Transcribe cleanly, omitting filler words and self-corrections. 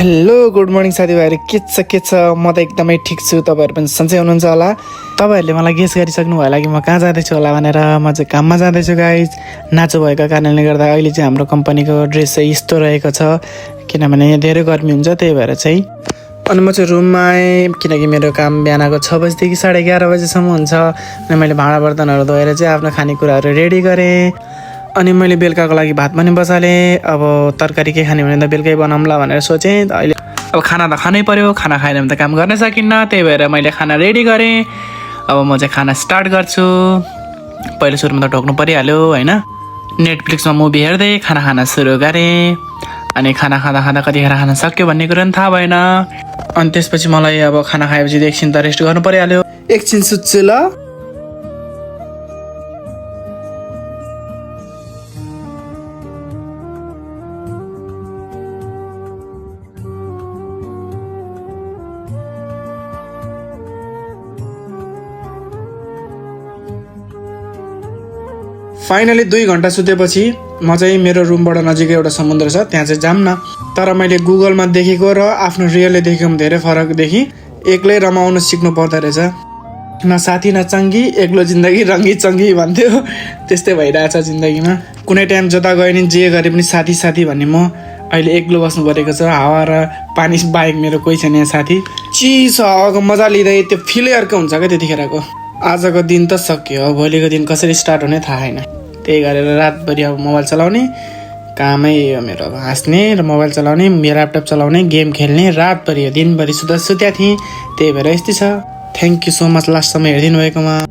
Hello good morning साथीभाइहरू, के छ म त एकदमै ठिक छु। तपाईँहरू पनि सन्चै हुनुहुन्छ होला। तपाईँहरूले मलाई गेस गरिसक्नु भयो होला कि म कहाँ जाँदैछु होला भनेर। म चाहिँ काममा जाँदैछु गाइज। नाचो भएको कारणले गर्दा अहिले चाहिँ हाम्रो कम्पनीको ड्रेस चाहिँ यस्तो रहेको छ, किनभने यहाँ धेरै गर्मी हुन्छ, त्यही भएर चाहिँ। अनि म चाहिँ रुममा आएँ किनकि मेरो काम बिहानको 6 बजीदेखि 11:30 बजीसम्म हुन्छ। अनि मैले भाँडा बर्तनहरू धोएर चाहिँ आफ्नो खानेकुराहरू रेडी गरेँ। अनि मैले बेलुकाको लागि भात पनि बसालेँ। अब तरकारी के खाने भने त बेलुकै बनाउँला भनेर सोचेँ। अहिले अब खाना त खानै पर्यो, खाना खाएन भने त काम गर्न सकिन्न, त्यही भएर मैले खाना रेडी गरेँ। अब म चाहिँ खाना स्टार्ट गर्छु। पहिलो सुरुमा त ढोक्नु परिहाल्यो होइन। नेटफ्लिक्समा मुभी हेर्दै खाना खान सुरु गरेँ। अनि खाना खाँदा कतिखेर खाना सक्यो भन्ने कुरो पनि थाहा भएन। अनि त्यसपछि मलाई अब खाना खाएपछि एकछिन त रेस्ट गर्नु परिहाल्यो। एकछिन सुत्छु ल। फाइनली 2 घन्टा सुतेपछि म चाहिँ मेरो रुमबाट नजिकै एउटा समुद्र छ, त्यहाँ चाहिँ जाऊँ न। तर मैले गुगलमा देखेको र आफ्नो रियलले देखेकोमा धेरै फरक देखी। एक्लै रमाउनु सिक्नु पर्दो रहेछ। न साथी न चङ्गी, एक्लो जिन्दगी रङ्गी चङ्गी भन्थ्यो, त्यस्तै भइरहेछ जिन्दगीमा। कुनै टाइम जता गयो नि जे गरे पनि साथी साथी भन्ने म अहिले एक्लो बस्नु परेको छ। हावा र पानी बाहेक मेरो कोही छैन यहाँ साथी। चिसो हावाको मजा लिँदै त्यो फिलै अर्को हुन्छ क्या त्यतिखेरको। आजको दिन त सक्यो, भोलिको दिन कसरी स्टार्ट हुने थाहा छैन। त्यही गरेर रातभरि अब मोबाइल चलाउने कामै हो मेरो। हाँस्ने र मोबाइल चलाउने, ल्यापटप चलाउने, गेम खेल्ने, रातभरि दिनभरि सुत्या थिएँ। त्यही भएर यस्तै छ। थ्याङ्क यू सो मच लास्टसम्म हेरिदिनु भएकोमा।